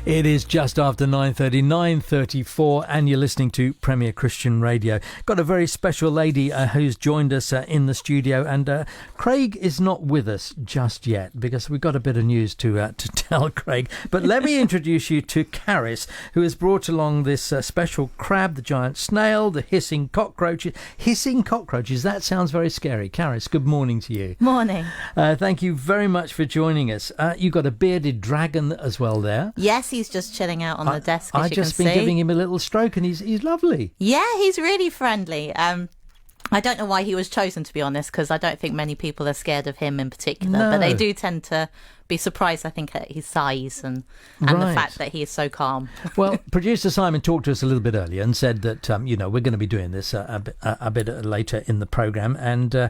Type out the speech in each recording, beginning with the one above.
It is just after 9:30, 9:34, and you're listening to Premier Christian Radio. Got a very special lady who's joined us in the studio, and Craig is not with us just yet because we've got a bit of news to tell Craig. But let me introduce you to Caris, who has brought along this special crab, the giant snail, the hissing cockroaches. Hissing cockroaches, that sounds very scary. Caris, good morning to you. Morning. Thank you very much for joining us. You've got a bearded dragon as well there. Yes, he's just chilling out on the desk. I've just been giving him a little stroke, and he's lovely. Yeah, he's really friendly. I don't know why he was chosen, to be honest, because I don't think many people are scared of him in particular. No. But they do tend to be surprised, I think, at his size and the fact that he is so calm. Well, producer Simon talked to us a little bit earlier and said that we're going to be doing this a bit later in the programme, and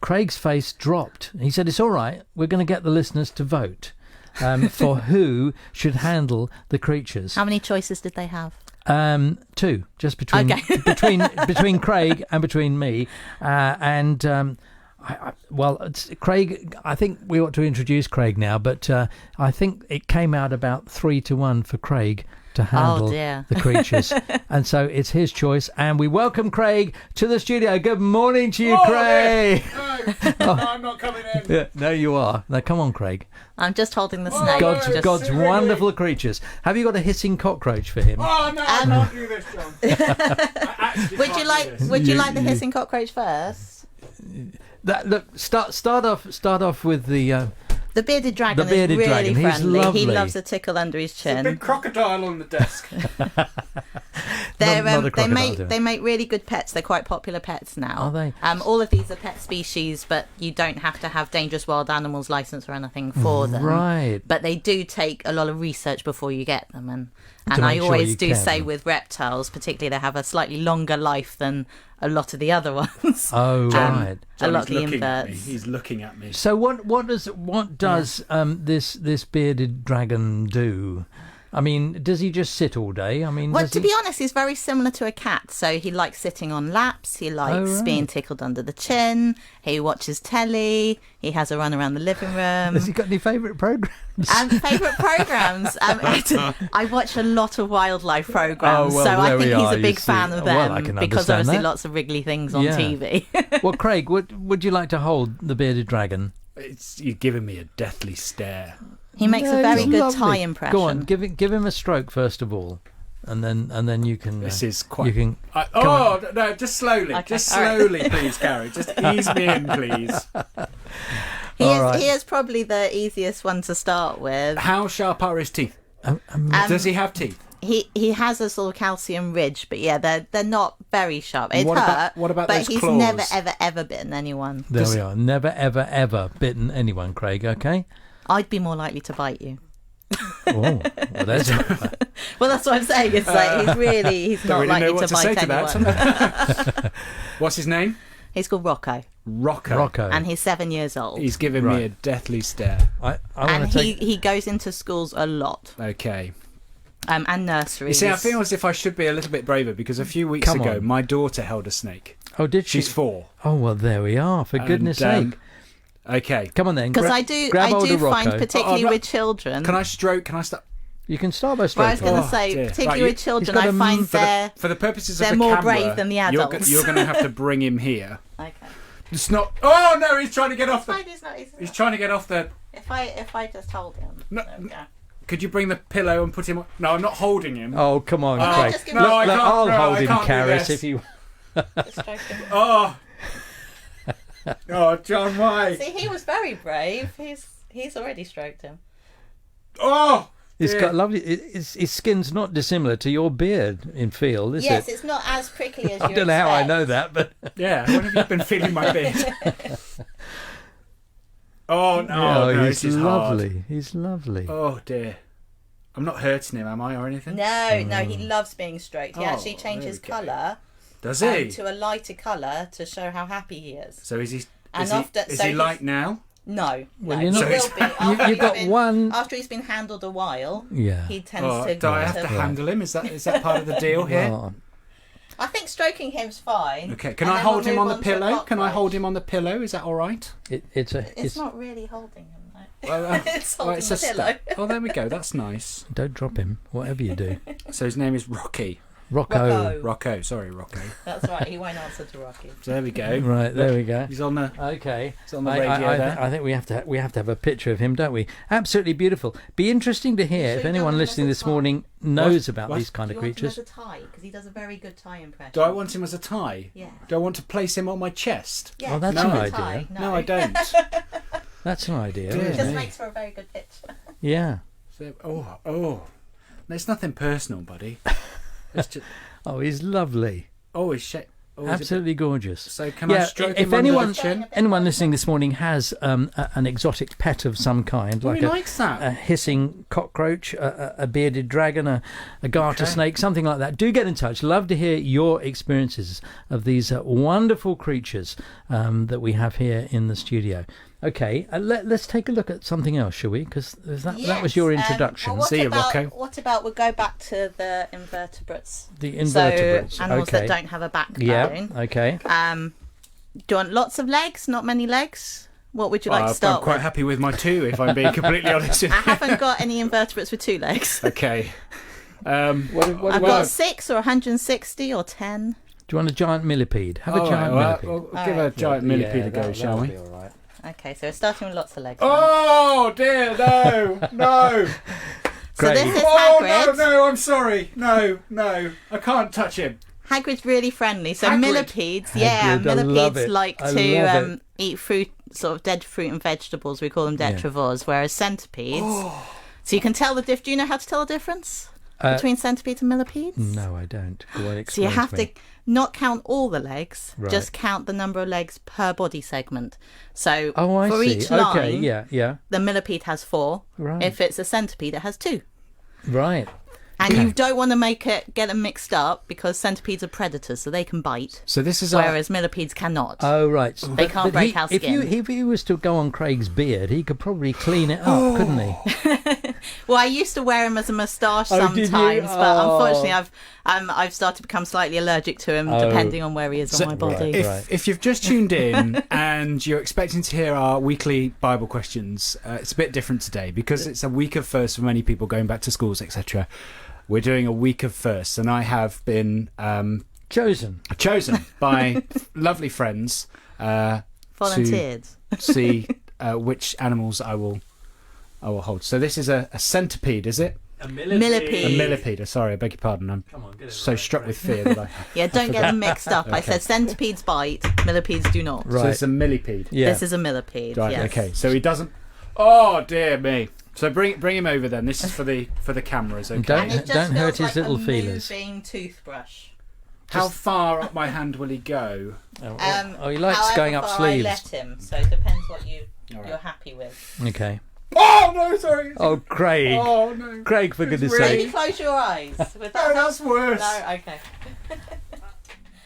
Craig's face dropped. He said, "It's all right. We're going to get the listeners to vote for who should handle the creatures." How many choices did they have? Two, just between between Craig and between me, Craig, I think we ought to introduce Craig now, but I think it came out about 3-1 for Craig to handle the creatures. And so it's his choice, and we welcome Craig to the studio. Good morning to you, Craig. No, I'm not coming in. Yeah, no, you are. Now, come on, Craig. I'm just holding the snake. God's wonderful creatures. Have you got a hissing cockroach for him? Oh, no, I can't do this, John. Would you like the hissing cockroach first? Look, start off with the bearded dragon. The bearded dragon. Really friendly. He's lovely. He loves a tickle under his chin. There's a big crocodile on the desk. They make really good pets. They're quite popular pets now. Are they? All of these are pet species, but you don't have to have dangerous wild animals license or anything for them. Right. But they do take a lot of research before you get them, and I always do say with reptiles, particularly, they have a slightly longer life than a lot of the other ones. Oh, right. A lot of the inverts. He's looking at me. So what does this bearded dragon do? I mean, does he just sit all day? I mean, well, to be honest, he's very similar to a cat. So he likes sitting on laps. He likes being tickled under the chin. He watches telly. He has a run around the living room. Has he got any favourite programmes? Favourite programmes? I watch a lot of wildlife programmes, so I think he's a big fan of them because obviously lots of wriggly things on TV. Well, Craig, would you like to hold the bearded dragon? You're giving me a deathly stare. He makes a very good Thai impression. Go on, give him a stroke first of all, and then you can. This is quite. You can. No, just slowly, okay, just slowly, please, Gary. Just ease me in, please. He is probably the easiest one to start with. How sharp are his teeth? Does he have teeth? He has a sort of calcium ridge, but yeah, they're not very sharp. It what hurt, about but those he's claws? never ever bitten anyone. There we are. Never ever bitten anyone, Craig. Okay. I'd be more likely to bite you. Well, that's what I'm saying. It's like he's not likely to bite anyone. What's his name? He's called Rocco. Rocco. And he's 7 years old. He's giving me a deathly stare. He goes into schools a lot. Okay. And nurseries. You see, I feel as if I should be a little bit braver because a few weeks ago, my daughter held a snake. Oh, did she? She's 4. Oh, well, there we are. For goodness sake. Okay. Come on then. Because I do find, particularly with children. Can I stroke? Can I start? You can start by stroking. Well, I was going to say, particularly with children, I find for the purposes of they're the more camera, brave than the adults. You're going to have to bring him here. Okay. It's not. Oh no, he's trying to get off. He's trying to get off the. If I just hold him. No. Could you bring the pillow and put him on? No, I'm not holding him. Oh, come on, Craig. I can't. I'll hold him, Caris, if you... Oh, John, why? See, he was very brave. He's already stroked him. Oh! It's got lovely... His skin's not dissimilar to your beard in feel, is it? Yes, it's not as prickly as you I don't know how I know that, but... Yeah, when have you been feeling my beard? No, he's lovely. He's lovely. Oh dear. I'm not hurting him, am I, or anything? No, he loves being stroked. He actually changes colour. Does he? To a lighter colour to show how happy he is. So is he light now? No. Well, he will be. You've got one... After he's been handled a while, yeah, he tends to... Do I have to handle him? Is that part of the deal here? Well, I think stroking him's fine. Okay, can I hold him on the pillow? Can I hold him on the pillow? Is that all right? It's not really holding him, though. It's holding the pillow. Oh, there we go. That's nice. Don't drop him, whatever you do. So his name is Rocky. Rocco. Sorry, Rocco. That's right. He won't answer to Rocky. So there we go. Right, there we go. He's on the. Okay. He's on the radio there. I think we have to have a picture of him, don't we? Absolutely beautiful. Be interesting to hear if anyone listening this morning knows about these kind of creatures. Do you want him as a tie? Because he does a very good tie impression. Do I want him as a tie? Yeah. Do I want to place him on my chest? Yeah. Well, that's an idea. No, I don't. That's an idea. It just makes for a very good picture. Yeah. So, there's nothing personal, buddy. It's just. Oh, he's lovely. Oh, he's absolutely gorgeous. So can I stroke him if under the chin? anyone listening this morning has an exotic pet of some kind, like a hissing cockroach, a bearded dragon, a garter snake, something like that, do get in touch. Love to hear your experiences of these wonderful creatures that we have here in the studio. Okay, let's take a look at something else, shall we? Because that was your introduction. See you, Rocco. What about we'll go back to the invertebrates? The invertebrates. So animals that don't have a backbone. Yeah, okay. Do you want lots of legs, not many legs? What would you like to start with? I'm quite happy with my 2, if I'm being completely honest. I haven't got any invertebrates with 2 legs. Okay. I've got 6 or 160 or 10. Do you want a giant millipede? Have a giant millipede. We'll give a giant millipede a go, shall we? Be all right. Okay, so we're starting with lots of legs. Oh dear, no. So this is Hagrid. No, I'm sorry. No, I can't touch him. Hagrid's really friendly. So Hagrid. millipedes, millipedes like to eat fruit, sort of dead fruit and vegetables. We call them detrivores, whereas centipedes. So you can tell the difference. Do you know how to tell the difference between centipedes and millipedes? No, I don't. So you have to not count all the legs, just count the number of legs per body segment. So for each line, the millipede has 4. Right. If it's a centipede, it has 2. Right. And you don't want to get them mixed up because centipedes are predators, so they can bite. So this is whereas millipedes cannot. Oh, right. They can't break our skin. If he was to go on Craig's beard, he could probably clean it up, couldn't he? Well, I used to wear him as a moustache sometimes, but unfortunately, I've started to become slightly allergic to him, depending on where he is on my body. If you've just tuned in and you're expecting to hear our weekly Bible questions, it's a bit different today because it's a week of first for many people going back to schools, etc. We're doing a week of firsts, and I have been chosen by lovely friends. Volunteered. To see which animals I will hold. So this is a centipede, is it? A millipede. A millipede. Sorry, I beg your pardon. I'm so struck with fear that I. Don't get them mixed up. Okay. I said centipedes bite, millipedes do not. Right. So it's a millipede. Yeah. This is a millipede. Right. Yes. Okay. So he doesn't. Oh dear me. So bring him over then. This is for the cameras. Okay. Don't hurt his little feelers. Moving toothbrush. How far up my hand will he go? He likes going up sleeves. I let him, so it depends what you're happy with. Okay. Oh no, sorry. Oh, Craig. Oh no, Craig, for goodness' sake. Maybe close your eyes. No, that's worse. No, okay.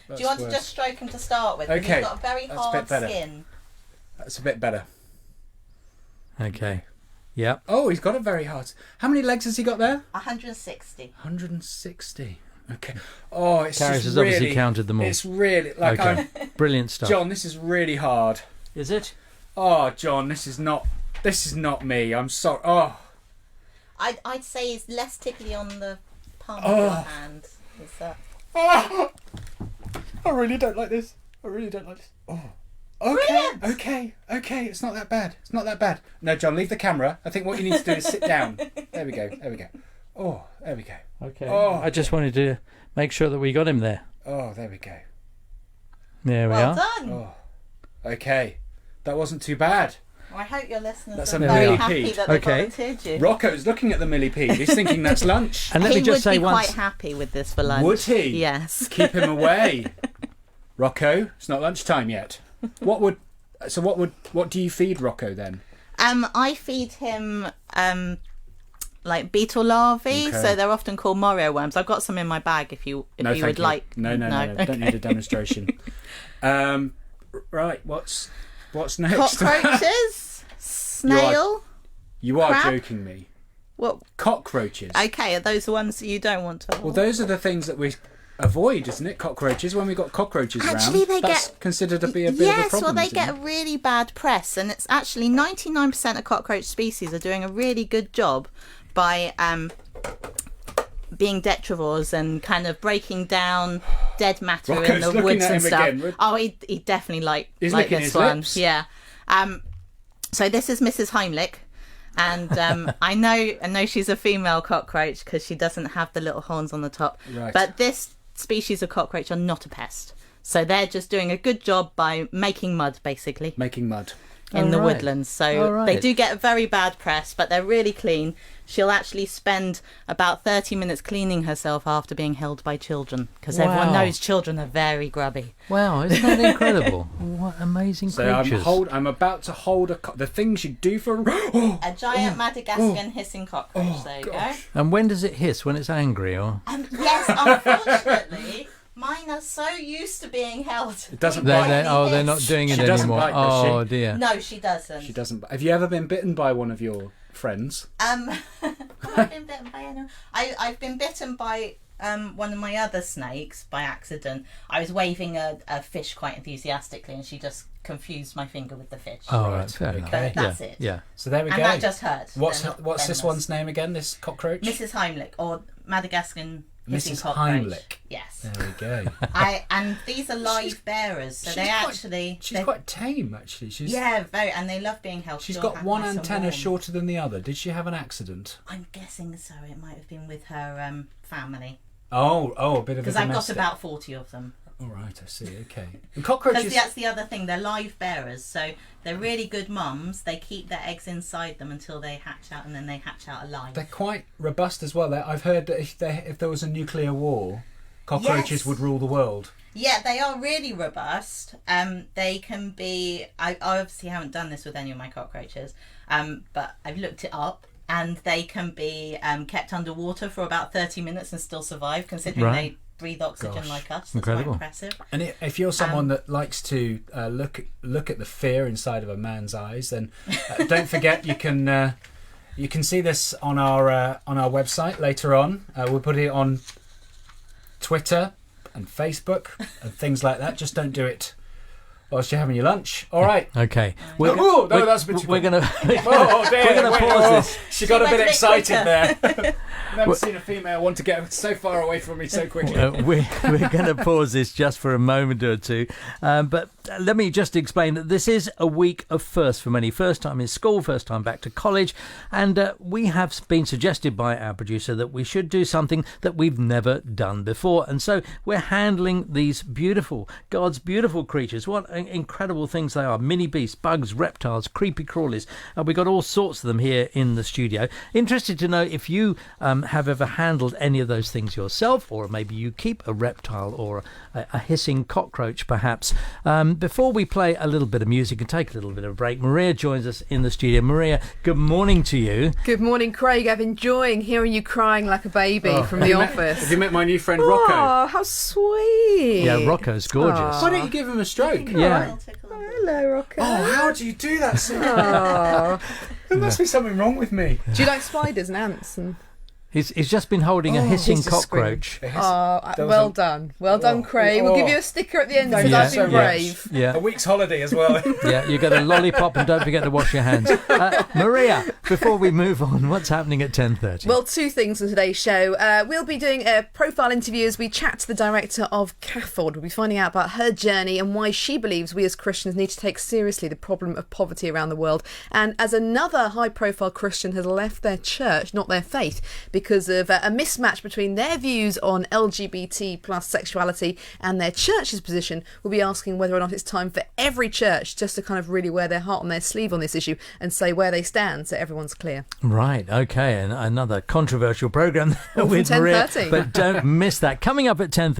Do you want to just stroke him to start with? Okay. He's got a very hard skin. That's a bit better. Okay. Yep. Oh, he's got a very hard. How many legs has he got there? 160. 160. Okay. Oh, it's Karis has obviously counted them all. It's really brilliant stuff. John, this is really hard. Is it? Oh, John, this is not me. I'm sorry. Oh. I'd say it's less tickly on the palm of your hand. Is that? Oh. I really don't like this. Oh. Okay. It's not that bad. No, John, leave the camera. I think what you need to do is sit down. There we go. Oh, there we go. Okay. Oh. I just wanted to make sure that we got him there. Oh, there we go. There we are. Well done. Oh. Okay. That wasn't too bad. Well, I hope your listeners are very happy that they volunteered you. Rocco's looking at the millipede. He's thinking that's lunch. And let me just say he would be quite happy with this for lunch. Would he? Yes. Keep him away. Rocco, it's not lunchtime yet. What do you feed Rocco then? I feed him like beetle larvae, so they're often called Morio worms. I've got some in my bag if you would like. No. Okay. Don't need a demonstration. Right, what's next? Cockroaches, snail. You are crab? joking me. What? Cockroaches. Okay, are those the ones that you don't want to hold? Well, those are the things that avoid, isn't it? Cockroaches. When we got cockroaches Actually, around, that's considered to be a bit of a yes, problem. well, they isn't get it? a really bad press, and it's actually 99% of cockroach species are doing a really good job by being detrivores and kind of breaking down dead matter Rocco's in the looking woods at and him stuff. again. Oh, he definitely He's like licking this his one. lips. Yeah. So this is Mrs. Heimlich. And I know she's a female cockroach because she doesn't have the little horns on the top. Right. But this species of cockroach are not a pest. So they're just doing a good job by making mud, basically, Making mud. in the right. woodlands. So All right. they do get a very bad press, but they're really clean. She'll actually spend about 30 minutes cleaning herself after being held by children because everyone Wow. knows children are very grubby. Wow, isn't that incredible? What amazing So creatures. I'm about to hold the things you do for. A giant Madagascan hissing cockroach. There you go. And when does it hiss? When it's angry, or? Yes, unfortunately, mine are so used to being held. It doesn't They're, bite. they're not doing it She doesn't anymore. bite, does she? Oh dear. No, she doesn't. She doesn't. Have you ever been bitten by one of your friends? Have I been bitten by anyone? I've been bitten by one of my other snakes by accident. I was waving a fish quite enthusiastically, and she just confused my finger with the fish. Oh, Right, right, fair enough. okay. But that's yeah. it. Yeah. So there we And go. that just hurt. What's They're not this venomous. one's name again? This cockroach? Mrs. Heimlich, or Madagascan hissing Mrs. cockroach. Heimlich. Yes. There we go. And these are live bearers, so they She's quite tame, actually. She's yeah, very, and they love being held. She's still got one nice and antenna warm. shorter than the other. Did she have an accident? I'm guessing so. It might have been with her family Oh, a bit of a because I've got domestic. about 40 of them. All right, I see. Okay. And Because cockroaches. that's the other thing. They're live bearers, so they're really good mums. They keep their eggs inside them until they hatch out, and then they hatch out alive. They're quite robust as well. I've heard that if there was a nuclear war, cockroaches Yes. would rule the world. Yeah, they are really robust. They can be. I obviously haven't done this with any of my cockroaches, but I've looked it up, and they can be kept underwater for about 30 minutes and still survive, considering Right. they breathe oxygen Gosh. like us. That's Incredible. quite impressive. And if you're someone that likes to look at the fear inside of a man's eyes, then don't forget you can see this on our website later on. We'll put it on Twitter and Facebook and things like that. Just don't do it whilst you're having your lunch. All right. Okay. Oh, no, that's a bit too We're quick. gonna. Oh, dear. We're gonna Wait, pause oh, this. She got a She bit went a bit excited quicker. there. Never seen a female want to get so far away from me so quickly. We're going to pause this just for a moment or two. But let me just explain that this is a week of first for many. First time in school, first time back to college. And we have been suggested by our producer that we should do something that we've never done before. And so we're handling these beautiful, God's beautiful creatures. What incredible things they are. Mini beasts, bugs, reptiles, creepy crawlies. We've got all sorts of them here in the studio. Interested to know if you have ever handled any of those things yourself, or maybe you keep a reptile or a hissing cockroach perhaps. Before we play a little bit of music and take a little bit of a break, Maria joins us in the studio. Maria, good morning to you. Good morning, Craig. I'm enjoying hearing you crying like a baby from the office. Have you met my new friend Rocco? Oh, how sweet. Yeah, Rocco's gorgeous. Aw. Why don't you give him a stroke? Yeah. Hello, Rocco. Oh, how do you do that? So Oh. there must be something wrong with me. Do you like spiders and ants? And He's just been holding a hissing he's just cockroach. well done. Well done, Craig. We'll give you a sticker at the end that says Thank I've you been so brave. Yeah. A week's holiday as well. Yeah, you get a lollipop and don't forget to wash your hands. Maria, before we move on, what's happening at 10:30? Well, two things on today's show. We'll be doing a profile interview as we chat to the director of CAFOD. We'll be finding out about her journey and why she believes we as Christians need to take seriously the problem of poverty around the world. And as another high-profile Christian has left their church, not their faith, because of a mismatch between their views on LGBT plus sexuality and their church's position, we'll be asking whether or not it's time for every church just to kind of really wear their heart on their sleeve on this issue and say where they stand so everyone's clear. Right, okay, and another controversial programme From with Maria. 10:30. But don't miss that. Coming up at 10:30.